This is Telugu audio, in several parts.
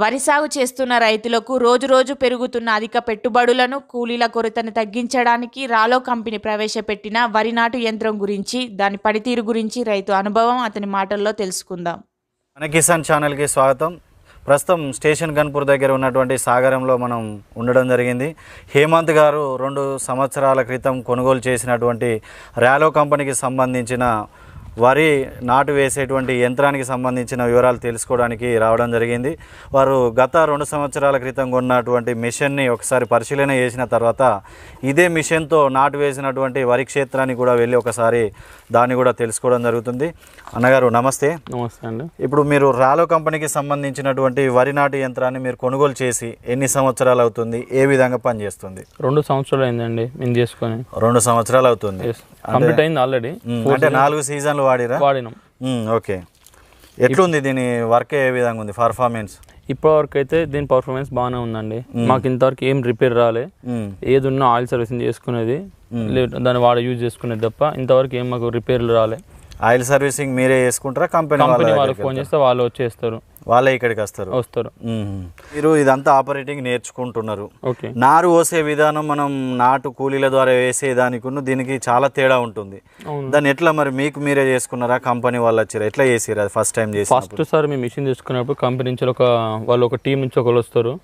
వరి సాగు చేస్తున్న రైతులకు రోజురోజు పెరుగుతున్న అధిక పెట్టుబడులను, కూలీల కొరతను తగ్గించడానికి రాలో కంపెనీ ప్రవేశపెట్టిన వరి నాటు యంత్రం గురించి, దాని పనితీరు గురించి రైతు అనుభవం అతని మాటల్లో తెలుసుకుందాం. మన కిసాన్ ఛానల్కి స్వాగతం. ప్రస్తుతం స్టేషన్ గన్పూర్ దగ్గర ఉన్నటువంటి సాగరంలో మనం ఉండడం జరిగింది. హేమంత్ గారు 2 సంవత్సరాల క్రితం కొనుగోలు చేసినటువంటి రాలో కంపెనీకి సంబంధించిన వరి నాటు వేసేటువంటి యంత్రానికి సంబంధించిన వివరాలు తెలుసుకోవడానికి రావడం జరిగింది. వారు గత 2 సంవత్సరాల క్రితం కొన్నటువంటి మిషన్ని ఒకసారి పరిశీలన చేసిన తర్వాత ఇదే మిషన్తో నాటు వేసినటువంటి వరి క్షేత్రానికి కూడా వెళ్ళి ఒకసారి దాన్ని కూడా తెలుసుకోవడం జరుగుతుంది. అన్నగారు నమస్తే. నమస్తే అండి. ఇప్పుడు మీరు రాలో కంపెనీకి సంబంధించినటువంటి వరి నాటు యంత్రాన్ని మీరు కొనుగోలు చేసి ఎన్ని సంవత్సరాలు అవుతుంది, ఏ విధంగా పనిచేస్తుంది? 2 సంవత్సరాలు అయిందండి నేను చేసుకొని. 2 సంవత్సరాలు అవుతుంది. కంప్లీట్ అయింది ఆల్రెడీ. అంటే 4 సీజన్లు వాడినాం. ఓకే, ఎట్లుంది దీని వర్క్, ఏ విధంగా ఉంది పర్ఫార్మెన్స్? ఇప్పటివరకు అయితే దీని పర్ఫార్మెన్స్ బాగానే ఉందండి. మాకు ఇంతవరకు ఏం రిపేర్ రాలే. ఏది ఉన్నా ఆయిల్ సర్వీసింగ్ చేసుకునేది, దాన్ని యూజ్ చేసుకునేది తప్ప ఇంతవరకు ఏం మాకు రిపేర్లు రాలే. ఆయిల్ సర్వీసింగ్ మీరే చేసుకుంటారా? కంపెనీ వాళ్ళకి ఫోన్ చేస్తే వాళ్ళు వచ్చేస్తారు, వాళ్ళే ఇక్కడికి వస్తారు. మీరు ఇదంతా ఆపరేటింగ్ నేర్చుకుంటున్నారు. ఓకే. నారు పోసే విధానం మనం నాటు కూలీల ద్వారా వేసే దానికి దీనికి చాలా తేడా ఉంటుంది. దాన్ని ఎట్లా మరి మీకు మీరే చేసుకున్నారా, కంపెనీ వాళ్ళు వచ్చారు, ఎట్లా చేసారు? అది ఫస్ట్ టైం చేసి ఫస్ట్ సార్ మేము మిషన్ తీసుకున్నప్పుడు కంపెనీ నుంచి వాళ్ళు ఒక టీం నుంచి ఒకరు వస్తారు,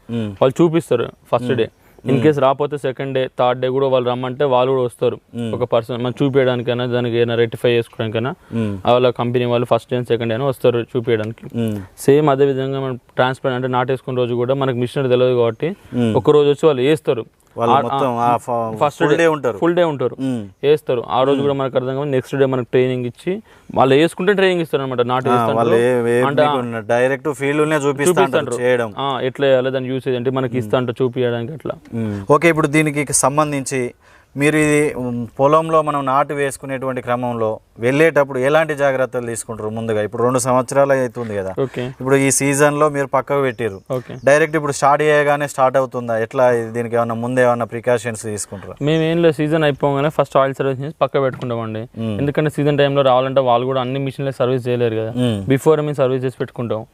వాళ్ళు చూపిస్తారు ఫస్ట్ డే. ఇన్ కేసు రాకపోతే సెకండ్ డే, థర్డ్ డే కూడా వాళ్ళు రమ్మంటే వాళ్ళు కూడా వస్తారు. ఒక పర్సన్ మనం చూపించడానికైనా, దానికి ఏదైనా రెక్టిఫై చేసుకోవడానికైనా వాళ్ళ కంపెనీ వాళ్ళు ఫస్ట్ డే సెకండ్ డే అయినా వస్తారు చూపించడానికి. సేమ్ అదే విధంగా మనం ట్రాన్స్పరెంట్ అంటే నాటేసుకున్న రోజు కూడా మనకు మిషనరీ తెలియదు కాబట్టి ఒక రోజు వచ్చి వాళ్ళు వేస్తారు. ఫస్ట్ డే ఫుల్ డే ఉంటారు, వేస్తారు. ఆ రోజు కూడా మనకు అర్థం కాదు. నెక్స్ట్ డే మనకు ట్రైనింగ్ ఇచ్చి వాళ్ళు వేసుకుంటే ట్రైనింగ్ ఇస్తారు అనమాట. డైరెక్ట్ ఫీల్డ్ చూపిస్తారు ఎట్లా వేయాలి, దాని యూసేజ్ అంటే మనకి ఇస్తాంట చూపించడానికి అట్లా. ఓకే, ఇప్పుడు దీనికి సంబంధించి మీరు ఇది పొలంలో మనం నాటు వేసుకునేటువంటి క్రమంలో వెళ్ళేటప్పుడు ఎలాంటి జాగ్రత్తలు తీసుకుంటారు ముందుగా? ఇప్పుడు 2 సంవత్సరాలు అవుతుంది కదా, ఇప్పుడు ఈ సీజన్ లో మీరు పక్కకు పెట్టారు, డైరెక్ట్ ఇప్పుడు స్టార్ట్ చేయగానే స్టార్ట్ అవుతుందా? ఎట్లా దీనికి ఏమన్నా ముందే ఏమన్నా ప్రికాషన్స్ తీసుకుంటారు? మేము ఏం లేదు, సీజన్ అయిపోగానే ఫస్ట్ ఆయిల్ సర్వీస్ చేసి పక్క పెట్టుకుంటామండి. ఎందుకంటే సీజన్ టైంలో రావాలంటే వాళ్ళు కూడా అన్ని మిషన్లే సర్వీస్ చేయలేరు కదా. బిఫోర్ మేము సర్వీస్ చేసి పెట్టుకుంటాం.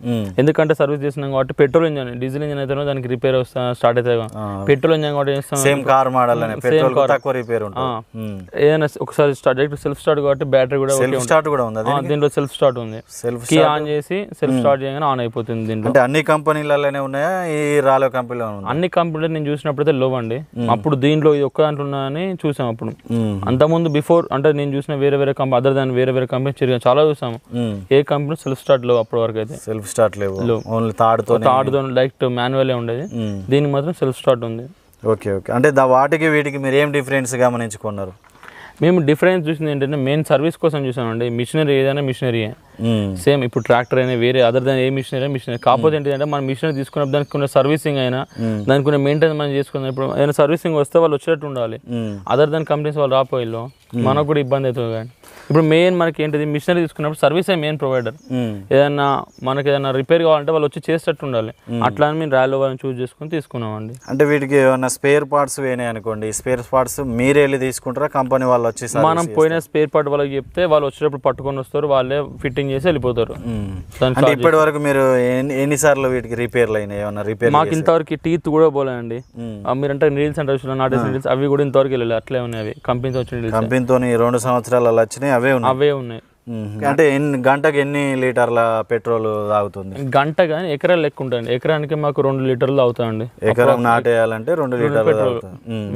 ఎందుకంటే సర్వీస్ చేసినాం కాబట్టి పెట్రోల్ ఇంజన్, డీజిల్ ఇంజన్ అయితే దానికి రిపేర్ స్టార్ట్ అవుతాయి. పెట్రోల్ ఇంజన్ కూడా చేస్తాం, సేమ్ కార్ మోడల్ రిపేర్ ఏదైనా ఒకసారి సెల్ఫ్ స్టార్ట్ కాబట్టి బ్యాటరీ కూడా దీంట్లో సెల్ఫ్ స్టార్ట్ ఉంది. కీ ఆన్ చేసి సెల్ఫ్ స్టార్ట్ చేయగానే ఆన్ అయిపోతుంది. దీంట్లో అంటే అన్ని కంపెనీలలోనే ఉన్నాయా? ఈ రాలో కంపెనీలో అన్ని కంపెనీలు నేను చూసినప్పుడైతే లో అండి. అప్పుడు దీంట్లో ఇది ఒక్క దాంట్లో ఉన్నాయని చూసాం. అప్పుడు అంతకుముందు బిఫోర్ అంటే నేను చూసిన వేరే కంపెనీ అదర్ దాన్ వేరే కంపెనీ చాలా చూసాము. ఏ కంపెనీ సెల్ఫ్ స్టార్ట్ లో అప్పటి వరకు అయితే సెల్ఫ్ స్టార్ట్ లేవు, ఓన్లీ తాడుతో డైరెక్ట్ మాన్యువల్ ఉండేది. దీనికి మాత్రం సెల్ఫ్ స్టార్ట్ ఉంది. ఓకే ఓకే, అంటే వాటికి వీటికి మీరు ఏం డిఫరెన్స్ గమనించుకున్నారు? మేము డిఫరెన్స్ చూసింది ఏంటంటే మెయిన్ సర్వీస్ కోసం చూసామండి. మిషనరీ ఏదైనా మిషనరీయే సేమ్. ఇప్పుడు ట్రాక్టర్ అయినా వేరే అదర్ దాన్ ఏ మిషనరీ కాకపోతే ఏంటంటే మనం మిషనరీ తీసుకున్నప్పుడు దానికి కొన్ని సర్వీసింగ్ అయినా దానికి కొన్ని మెయింటెనెన్స్ మనం చేసుకున్నాం. ఇప్పుడు ఏదైనా సర్వీసింగ్ వస్తే వాళ్ళు వచ్చేటట్టు ఉండాలి. అదర్ దాన్ కంపెనీస్ వాళ్ళు రాపోయిల్లో మనకు కూడా ఇబ్బంది అవుతుంది. కానీ ఇప్పుడు మెయిన్ మనకి ఏంటిది, మిషనరీ తీసుకున్నప్పుడు సర్వీస్ మెయిన్ ప్రొవైడర్. ఏదైనా మనకి ఏదైనా రిపేర్ కావాలంటే వాళ్ళు వచ్చి చేసేటట్టు ఉండాలి. అట్లా అని మేము రాలో వాళ్ళని చూస్ చేసుకుని తీసుకున్నామండి. అంటే వీటికి ఏమైనా స్పేర్ పార్ట్స్ వేనాయి అనుకోండి, స్పేర్ పార్ట్స్ మీరే వెళ్ళి తీసుకుంటారా, కంపెనీ వాళ్ళు వచ్చి? మనం పోయిన స్పేర్ పార్ట్ వాళ్ళకి చెప్తే వాళ్ళు వచ్చేటప్పుడు పట్టుకొని వస్తారు, వాళ్ళే ఫిట్టింగ్ చేసి వెళ్ళిపోతారు. ఇప్పటి వరకు మీరు ఎన్నిసార్లు వీటికి రిపేర్లు అయినాయి? ఏమన్నా రిపేర్? మాకు ఇంతవరకు టీత్ కూడా పోలేండి. మీరంటే నీల్స్ అంటే నాటేసిన నీల్స్ అవి కూడా ఇంతవరకు వెళ్ళాలి, అట్లే ఉన్నాయి. అవి కంపెనీతో వచ్చిన కంపెనీతో 2 సంవత్సరాలు వచ్చినాయి, అవే ఉన్నాయి. అంటే గంటకి ఎన్ని లీటర్ల పెట్రోల్ తాగుతుంది? గంట కానీ ఎకరాలు లెక్క ఉంటుంది. ఎకరానికి మాకు 2 లీటర్లు అవుతాయండి. ఎకరం నాటేయాలంటే 2 లీటర్లు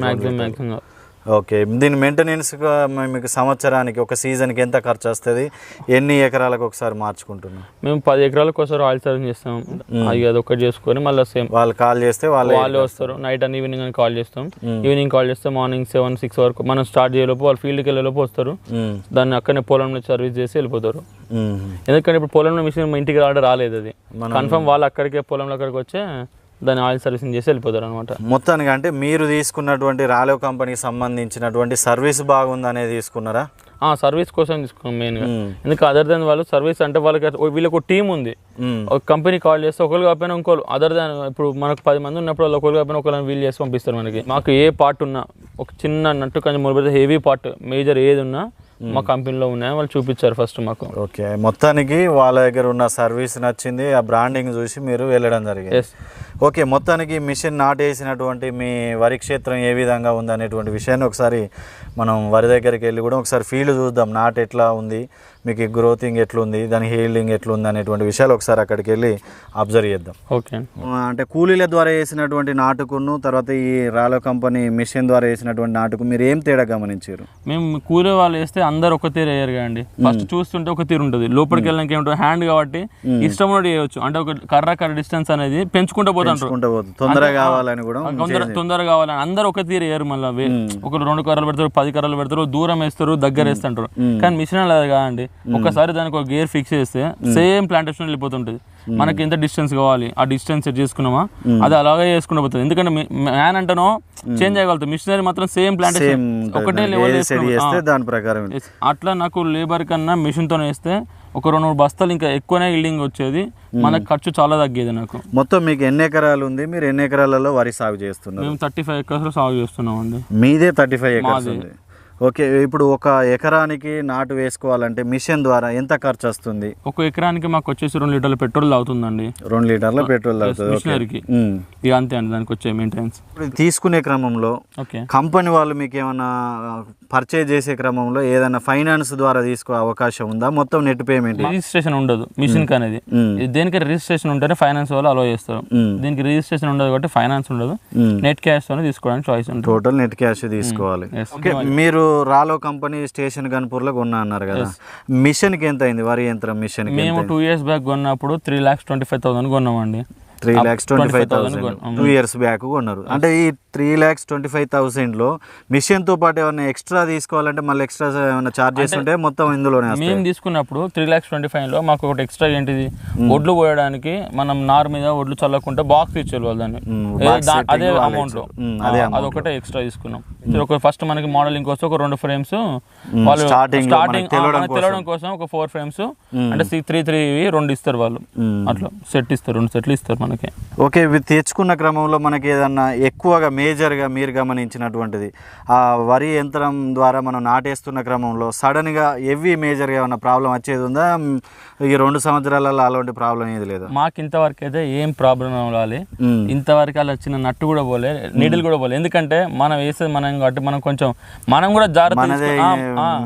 మాక్సిమం. ఓకే, దీని మెయింటెనెన్స్ మీకు సంవత్సరానికి ఒక సీజన్కి ఎంత ఖర్చు వస్తుంది? ఎన్ని ఎకరాలకు ఒకసారి మార్చుకుంటున్నాం? మేము 10 ఎకరాలకు ఒకసారి ఆయిల్ సర్వీస్ చేస్తాం. అది ఒకటి చేసుకొని మళ్ళీ సేమ్ వాళ్ళు కాల్ చేస్తే వాళ్ళే వస్తారు. నైట్ అండ్ ఈవినింగ్ అని కాల్ చేస్తాం. ఈవినింగ్ కాల్ చేస్తే మార్నింగ్ 7-6 వరకు మనం స్టార్ట్ చేయలోపు వాళ్ళు ఫీల్డ్కి వెళ్ళేలోపు వస్తారు. దాన్ని అక్కడనే పొలంలో సర్వీస్ చేసి వెళ్ళిపోతారు. ఎందుకంటే ఇప్పుడు పొలంలో మిషన్ ఇంటికి రాలేదు, అది కన్ఫర్మ్ వాళ్ళు అక్కడికే పొలంలో అక్కడికి వచ్చే దాన్ని ఆయిల్ సర్వీసింగ్ చేసి వెళ్ళిపోతారు అనమాట. మొత్తానికి అంటే మీరు తీసుకున్నటువంటి రాలో కంపెనీకి సంబంధించినటువంటి సర్వీస్ బాగుందనేది తీసుకున్నారా? సర్వీస్ కోసం తీసుకున్నాం మెయిన్గా. ఎందుకంటే అదర్ దాన్ వాళ్ళు సర్వీస్ అంటే వీళ్ళకి ఒక టీం ఉంది. ఒక కంపెనీ కాల్ చేస్తే ఒకరు కాకపోయినా ఇంకోళ్ళు అదర్ దాన్ ఇప్పుడు మనకు 10 మంది ఉన్నప్పుడు వాళ్ళు ఒకరు కాకపోయినా ఒకళ్ళని వీల్ చేసి పంపిస్తారు మనకి. మాకు ఏ పార్ట్ ఉన్నా ఒక చిన్న నట్టు కానీ మొదలు హెవీ పార్ట్ మేజర్ ఏది ఉన్నా మా కంపెనీలో ఉన్నాయని వాళ్ళు చూపించారు ఫస్ట్ మాకు. ఓకే, మొత్తానికి వాళ్ళ దగ్గర ఉన్న సర్వీస్ నచ్చింది, ఆ బ్రాండింగ్ చూసి మీరు వెళ్ళడం జరిగింది. ఓకే, మొత్తానికి మిషన్ నాటేసినటువంటి మీ వరి క్షేత్రం ఏ విధంగా ఉంది అనేటువంటి విషయాన్ని ఒకసారి మనం వరి దగ్గరికి వెళ్ళి కూడా ఒకసారి ఫీల్డ్ చూద్దాం. నాటు ఎట్లా ఉంది, మీకు గ్రోతింగ్ ఎట్లుంది, దాని హీల్డింగ్ ఎట్లుంది అనేటువంటి విషయాలు ఒకసారి అక్కడికి వెళ్ళి అబ్జర్వ్ చేద్దాం. ఓకే, అంటే కూలీల ద్వారా వేసినటువంటి నాటుకును తర్వాత ఈ రాలో కంపెనీ మిషన్ ద్వారా వేసినటువంటి నాటుకు మీరు ఏం తేడా గమనించారు? మేము కూలీ వాళ్ళు వేస్తే అందరు ఒక తీరు వేయరు కదండి. ఫస్ట్ చూస్తుంటే ఒక తీరు ఉంటుంది, లోపలికి వెళ్ళడానికి ఏమిటో హ్యాండ్ కాబట్టి ఇష్టం కూడా చేయవచ్చు. అంటే ఒక కర్ర డిస్టెన్స్ అనేది పెంచుకుంటూ పోతుంటారు, తొందరగా కావాలని కూడా తొందరగా కావాలని అందరు ఒక తీరు వేయరు. మళ్ళీ ఒకరు 2 కర్రలు పెడతారు, 10 కర్రలు పెడతారు, దూరం వేస్తారు, దగ్గర వేస్తుంటారు. కానీ మిషన్ లేదు కదండి, ఒకసారి దానికి ఒక గేర్ ఫిక్స్ చేస్తే సేమ్ ప్లాంటేషన్ వెళ్ళిపోతుంటది. మనకి ఎంత డిస్టెన్స్ కావాలి ఆ డిస్టెన్స్ సెట్ చేసుకున్నామా అది అలాగే చేసుకుంటూ పోతుంది. ఎందుకంటే మ్యాన్ అంటేనో చేంజ్ చేయగలుగుతాం, మిషనరీ మాత్రం సేమ్ ప్లాంటేషన్ ఒకటే లెవెల్ దాని ప్రకారం. అట్లా నాకు లేబర్ కన్నా మిషన్ తో వేస్తే ఒక 2-3 బస్తాలు ఇంకా ఎక్కువనే ఇల్డింగ్ వచ్చేది, మనకు ఖర్చు చాలా తగ్గేది నాకు. మొత్తం మీకు ఎన్ని ఎకరాలు ఉంది, మీరు ఎన్ని ఎకరాలలో వరి సాగు చేస్తున్నారు? మేము 35 acres సాగు చేస్తున్నాం అండి. మీదే 35 acres ఉంది. ఓకే, ఇప్పుడు ఒక ఎకరానికి నాటు వేసుకోవాలంటే మిషన్ ద్వారా ఎంత ఖర్చు వస్తుంది? ఒక ఎకరానికి మాకు వచ్చేసి 2 లీటర్ల పెట్రోల్ అవుతుందండి. 2 లీటర్ల పెట్రోల్ అవుతుంది మిషనరీకి. ఇక అంతే అండి దానికి వచ్చే మెయింటెనెన్స్. తీసుకునే క్రమంలో కంపెనీ వాళ్ళు మీకు ఏమైనా పర్చేజ్ చేసే క్రమంలో ఏదైనా ఫైనాన్స్ ద్వారా తీసుకో అవకాశం ఉందా? మొత్తం నెట్ పేమెంట్, రిజిస్ట్రేషన్ ఉండదు మిషన్ కి అనేది. దేనికి రిజిస్ట్రేషన్ ఉంటేనే ఫైనాన్స్ వాళ్ళు అలో చేస్తారు. దీనికి రిజిస్ట్రేషన్ ఉండదు కాబట్టి ఫైనాన్స్ ఉండదు, నెట్ క్యాష్ తోనే తీసుకోవడానికి చాయిస్ ఉంటుంది. టోటల్ నెట్ క్యాష్ తీసుకోవాలి. ఓకే, మీరు రాలో కంపెనీ స్టేషన్ గన్పూర్లో కొన్నా అన్నారు కదా, మిషన్ కి ఎంత అయింది? వరి యంత్రం మిషన్ మేము 2 years బ్యాక్ కొన్నప్పుడు 3,25,000 కొన్నామండి. 3,25,000 2 years బ్యాక్ కొన్నారు. అంటే ఈ 3,25,000లో మిషన్ తో పాటు ఏమైనా ఎక్స్ట్రా తీసుకోవాలంటే మళ్ళీ ఎక్స్ట్రా ఏమైనా చార్జెస్ ఉంటే మొత్తం ఇందులోనే మేము తీసుకున్నప్పుడు 3,25,000లో మాకు ఒకటి ఎక్స్ట్రా ఏంటిది, ఒడ్లు పోయడానికి మనం నార్ మీద ఒడ్లు చల్లకుంటే బాక్స్ ఇచ్చేది వాళ్ళు దాన్ని, అదే అమౌంట్ లో అదొకటే ఎక్స్ట్రా తీసుకున్నాం. ఫస్ట్ మనకి మోడలింగ్ కోసం ఒక 2 frames వాళ్ళు స్టార్టింగ్ తెలవడం కోసం ఒక 4 frames అంటే 3 2 ఇస్తారు వాళ్ళు, అట్లా సెట్ ఇస్తారు, 2 సెట్లు ఇస్తారు మనకి. ఓకే, ఇవి తెచ్చుకున్న క్రమంలో మనకి ఏదన్నా ఎక్కువగా మేజర్గా మీరు గమనించినటువంటిది ఆ వరి యంత్రం ద్వారా మనం నాటేస్తున్న క్రమంలో సడన్గా హెవీ మేజర్గా ఏమైనా ప్రాబ్లం వచ్చేది ఉందా? ఈ 2 సంవత్సరాలలో అలాంటి ప్రాబ్లం ఏది లేదా? మాకు ఇంతవరకు అయితే ఏం ప్రాబ్లం రావాలి, ఇంతవరకు అలా చిన్న నట్టు కూడా పోలే, నీడిల్ కూడా పోలే. ఎందుకంటే మనం వేసేది మనం కాబట్టి మనం కొంచెం మనం కూడా జాగ్రత్త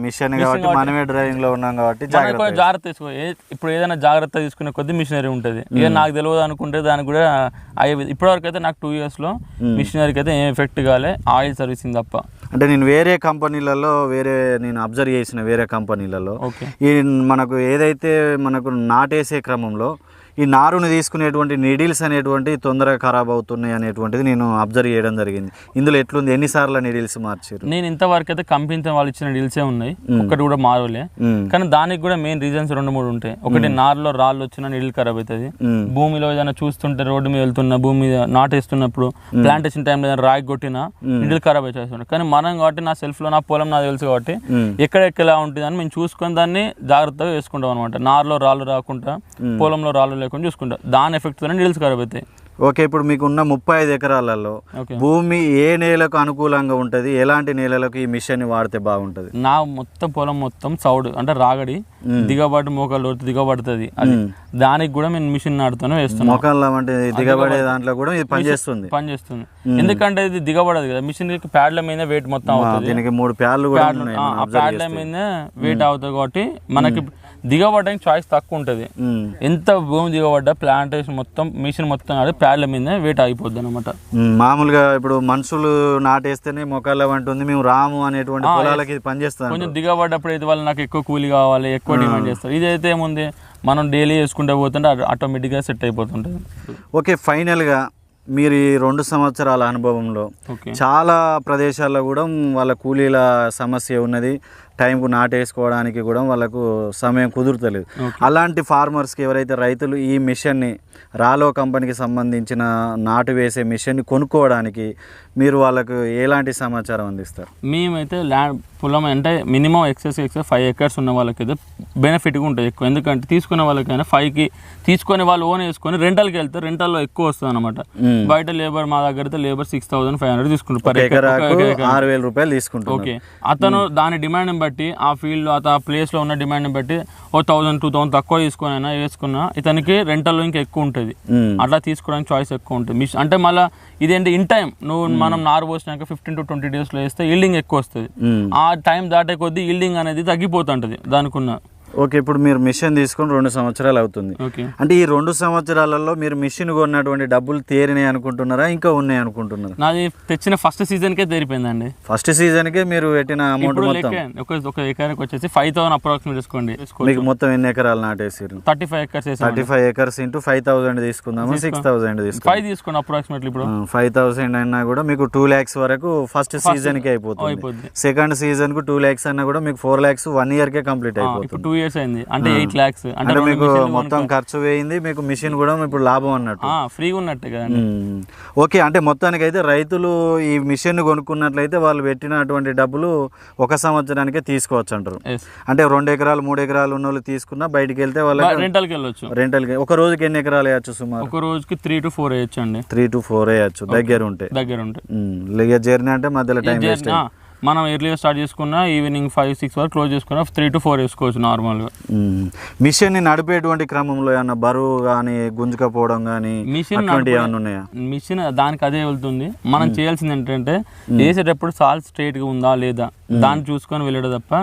మిషన్ కాబట్టి మనమే డ్రైవింగ్ లో ఉన్నాం కాబట్టి జాగ్రత్త తీసుకో. ఇప్పుడు ఏదైనా జాగ్రత్త తీసుకునే కొద్ది మిషనరీ ఉంటుంది, ఇక నాకు తెలియదు అనుకుంటే దానికి కూడా ఇప్పటివరకు అయితే నాకు 2 years లో మిషనరీకి అయితే ఏం ఎఫెక్ట్ కాలే, ఆయిల్ సర్వీసింగ్ తప్ప. అంటే నేను వేరే కంపెనీలలో నేను అబ్జర్వ్ చేసిన వేరే కంపెనీలలో ఈ మనకు ఏదైతే మనకు నాటేసే క్రమంలో ఈ నారుని తీసుకునేటువంటి నీడిల్స్ అనేటువంటి తొందరగా ఖరాబ్ అవుతున్నాయి అనేటువంటిది నేను అబ్జర్వ్ చేయడం జరిగింది. ఇందులో ఎట్లుంది, ఎన్నిసార్లు నీడిల్స్ మార్చారు? నేను ఇంతవరకు అయితే కంపెనీతో వాళ్ళు ఇచ్చిన నీడిల్సే ఉన్నాయి, ఒక్కటి కూడా మారలే. కానీ దానికి కూడా మెయిన్ రీజన్స్ 2-3 ఉంటాయి. ఒకటి నారులో రాళ్ళు వచ్చిన నీడిల్ ఖరాబ్ అవుతుంది, భూమిలో ఏదైనా చూస్తుంటే రోడ్డు మీద వెళ్తున్న భూమి మీద నాటేస్తున్నప్పుడు ప్లాంటేషన్ టైంలో ఏదైనా రాయి కొట్టినా నీడిల్ ఖరాబ్ అయిపోతుంది. కానీ మనం కాబట్టి నా సెల్ఫ్ లో నా పొలం నాకు తెలుసు కాబట్టి ఎక్కడెక్కలా ఉంటుంది అని మేము చూసుకొని దాన్ని జాగ్రత్తగా వేసుకుంటాం అనమాట. నారులో రాళ్ళు రాకుండా పొలంలో రాళ్ళు లేకుండా చూసుకుంటా, దాని ఎఫెక్ట్ తోనే నీడిల్స్ ఖరాబ్ అవుతాయి. ఓకే, ఇప్పుడు మీకున్న 35 ఎకరాలలో భూమి ఏ నేలకు అనుకూలంగా ఉంటుంది, ఎలాంటి నేలలకు ఈ మిషన్ వాడితే బాగుంటుంది? నా మొత్తం పొలం మొత్తం సౌడు అంటే రాగడి దిగబడి మోకాలు దిగబడుతుంది, అది దానికి కూడా మేము మిషన్ నాటుతూనే వేస్తున్నాం. మోకాళ్ళ అంటే దిగబడే దాంట్లో కూడా ఇది పనిచేస్తుంది. ఎందుకంటే ఇది దిగబడదు కదా, మిషన్ ప్యాడ్ల మీద వెయిట్ మొత్తం అవుతుంది. దీనికి 3 ప్యాడ్లు ప్యాడ్ల మీద వెయిట్ అవుతుంది కాబట్టి మనకి దిగబడడానికి చాయిస్ తక్కువ ఉంటుంది. ఎంత భూమి దిగబడ్డా ప్లాంటేషన్ మొత్తం మిషన్ మొత్తం ఆడి ప్యాడ్ల మీద వెయిట్ అయిపోద్ది అనమాట. మామూలుగా ఇప్పుడు మనుషులు నాటేస్తేనే మొక్కలు అంటుంది, మేము రాము అనేటువంటి పొలాలకి పనిచేస్తాం. కొంచెం దిగబడ్డప్పుడు అయితే వాళ్ళు నాకు ఎక్కువ కూలి కావాలి, ఎక్కువ డిమాండ్ చేస్తారు. ఇదైతే ఏముంది, మనం డైలీ చేసుకుంటే పోతుంటే ఆటోమేటిక్గా సెట్ అయిపోతుంటుంది. ఓకే, ఫైనల్గా మీరు ఈ 2 సంవత్సరాల అనుభవంలో చాలా ప్రదేశాల్లో కూడా వాళ్ళ కూలీల సమస్య ఉన్నది, టైంకు నాటేసుకోవడానికి కూడా వాళ్ళకు సమయం కుదురుతలేదు. అలాంటి ఫార్మర్స్కి ఎవరైతే రైతులు ఈ మిషన్ని రాలో కంపెనీకి సంబంధించిన నాటు వేసే మిషన్ని కొనుక్కోవడానికి మీరు వాళ్ళకు ఎలాంటి సమాచారం అందిస్తారు? మేమైతే ల్యాండ్ పొలం అంటే మినిమం ఎక్సెస్ 5 acres ఉన్న వాళ్ళకైతే బెనిఫిట్గా ఉంటుంది ఎక్కువ. ఎందుకంటే తీసుకునే వాళ్ళకైనా 5కి తీసుకొని వాళ్ళు ఓన్ వేసుకొని రెంటల్కి వెళ్తే రెంటల్లో ఎక్కువ వస్తుంది అనమాట. బయట లేబర్ మా దగ్గర అయితే లేబర్ 6,500 తీసుకుంటారు, 6,000 రూపాయలు తీసుకుంటారు. ఓకే, అతను దాని డిమాండ్ బట్టి ఆ ఫీల్డ్ ఆ ప్లేస్లో ఉన్న డిమాండ్ని బట్టి 1000-2000 తక్కువ తీసుకొని అయినా వేసుకున్నా ఇతనికి రెంటల్లో ఇంకా ఎక్కువ ఉంటుంది, అట్లా తీసుకోవడానికి చాయిస్ ఎక్కువ ఉంటుంది. అంటే మళ్ళీ ఇదేంటి ఇన్ టైం నువ్వు మనం నారు పోసినాక 15 to 20 డేస్లో వేస్తే ఈల్డింగ్ ఎక్కువ వస్తుంది. ఆ టైం దాటే కొద్దీ ఈల్డింగ్ అనేది తగ్గిపోతుంటుంది దానికున్న. ఓకే, ఇప్పుడు మీరు మిషన్ తీసుకొని 2 సంవత్సరాలు అవుతుంది. అంటే ఈ 2 సంవత్సరాలలో మీరు మిషన్ కొన్నటువంటి డబ్బులు తేరినాయి అనుకుంటున్నారా, ఇంకా ఉన్నాయి అనుకుంటున్నారా? నాది తెచ్చిన ఫస్ట్ సీజన్కే తేరిపోయిందండి. ఫస్ట్ సీజన్కే మీరు పెట్టిన అమౌంట్ మొత్తం ఒక ఎకరానికి వచ్చేసి 5000 అప్రాక్సిమేట్ తీసుకోండి. మీకు మొత్తం ఎన్ని ఎకరాలు నాటేసారు? 35 acres. 35 acres ఇంటూ 5000 తీసుకుందాము, 6000 తీసుకుందాం. 5 తీసుకోండి అప్రాక్సిమేట్లీ. ఇప్పుడు 5000 అయినా కూడా మీకు 2 lakhs వరకు ఫస్ట్ సీజన్కే అయిపోతుంది. సెకండ్ సీజన్ కు 2 lakhs అన్నా కూడా మీకు 4 lakhs 1 year కే కంప్లీట్ అయిపోతుంది. 2 years అయింది అంటే 8 lakhs. అంటే మీకు మొత్తం ఖర్చు వేయింది, మీకు మిషన్ కూడా ఇప్పుడు లాభం అన్నట్టు, ఫ్రీగా ఉన్నట్టే కదండి. ఓకే, అంటే మొత్తానికి అయితే రైతులు ఈ మిషన్ కొనుక్కున్నట్లయితే వాళ్ళు పెట్టినటువంటి డబ్బులు 1 సంవత్సరానికే తీసుకోవచ్చు అంటారు. అంటే 2 eకరాలు 3 eకరాలు ఉన్న వాళ్ళు తీసుకున్నా బయటికి వెళ్తే వాళ్ళకి రెంటల్కి వెళ్ళొచ్చు. రెంటల్కి ఒక రోజుకి ఎన్ని ఎకరాలు వేయచ్చు సుమారు? ఒక రోజుకి 3 to 4 వేయచ్చు అండి. 3 to 4 వేయచ్చు దగ్గర ఉంటే. జర్నీ అంటే మధ్యలో టైం వేస్ట్. మనం ఎర్లీగా స్టార్ట్ చేసుకున్నా ఈవినింగ్ 5-6 వరకు క్లోజ్ చేసుకున్నా 3 to 4 వేసుకోవచ్చు నార్మల్గా. మిషన్ ని నడిపేటువంటి క్రమంలో ఏమన్నా బరువు కానీ గుంజుకపోవడం కానీ ఏమన్నా ఉన్నాయా? మిషన్ దానికి అదే వెళ్తుంది. మనం చేయాల్సింది ఏంటంటే వేసేటప్పుడు సాల్ స్ట్రైట్ గా ఉందా లేదా దాన్ని చూసుకొని వెళ్ళడం తప్ప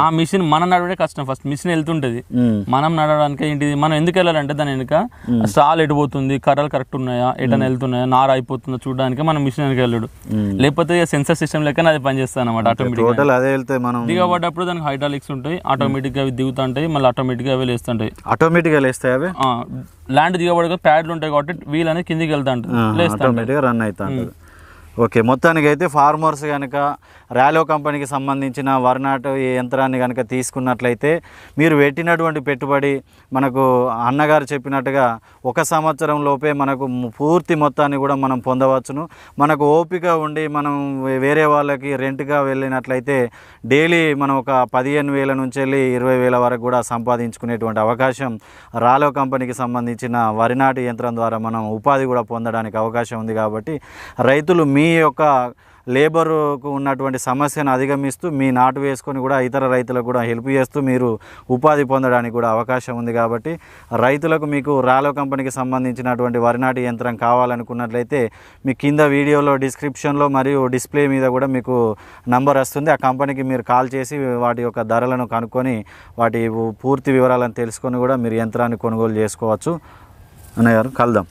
ఆ మిషన్ మనం నడవడే కష్టం. ఫస్ట్ మిషన్ వెళ్తుంటది, మనం నడవడానికి ఏంటిది, మనం ఎందుకు వెళ్ళాలంటే దాని వెనుక సాల్ ఎడిపోతుంది, కర్రలు కరెక్ట్ ఉన్నాయా, ఎటన్నా వెళ్తున్నాయా, నార అయిపోతుందా చూడడానికి మనం మిషన్ వెనక వెళ్ళడు. లేకపోతే సెన్సర్ సిస్టమ్ లెక్క అది పనిచేస్తాను అనమాట. ఆటోమేటిక్ దిగబడ్డప్పుడు దానికి హైడ్రాలిక్స్ ఉంటాయి, ఆటోమేటిక్ గా అవి దిగుతుంటాయి, మళ్ళీ ఆటోమేటిక్ గా అవి లేస్తుంటాయి. ఆటోమేటిక్ గా లేస్తాయి అవి. ల్యాండ్ దిగబడగా ప్యాడ్లు ఉంటాయి కాబట్టి వీల్ అనేది కిందికి వెళ్తా ఉంటుంది, రన్ అవుతా ఉంటుంది. ఓకే, మొత్తానికి అయితే ఫార్మర్స్ కనుక ర్యాలో కంపెనీకి సంబంధించిన వర్నాట్ యంత్రాన్ని కనుక తీసుకున్నట్లయితే మీరు పెట్టినటువంటి పెట్టుబడి మనకు అన్నగారు చెప్పినట్టుగా 1 సంవత్సరం లోపే మనకు పూర్తి మొత్తాన్ని కూడా మనం పొందవచ్చును. మనకు ఓపిక ఉండి మనం వేరే వాళ్ళకి రెంట్గా వెళ్ళినట్లయితే డైలీ మనం ఒక 15,000 నుంచి వెళ్ళి 20,000 వరకు కూడా సంపాదించుకునేటువంటి అవకాశం ర్యాలో కంపెనీకి సంబంధించిన వరినాటు యంత్రం ద్వారా మనం ఉపాధి కూడా పొందడానికి అవకాశం ఉంది. కాబట్టి రైతులు మీ యొక్క లేబర్కు ఉన్నటువంటి సమస్యను అధిగమిస్తూ మీ నాటు వేసుకొని కూడా ఇతర రైతులకు కూడా హెల్ప్ చేస్తూ మీరు ఉపాధి పొందడానికి కూడా అవకాశం ఉంది. కాబట్టి రైతులకు మీకు ర్యాలో కంపెనీకి సంబంధించినటువంటి వరినాటి యంత్రం కావాలనుకున్నట్లయితే మీ కింద వీడియోలో డిస్క్రిప్షన్లో మరియు డిస్ప్లే మీద కూడా మీకు నంబర్ వస్తుంది. ఆ కంపెనీకి మీరు కాల్ చేసి వాటి యొక్క ధరలను కనుక్కొని వాటి పూర్తి వివరాలను తెలుసుకొని కూడా మీరు యంత్రాన్ని కొనుగోలు చేసుకోవచ్చు. అన్నయ్య గారు కలుద్దాం.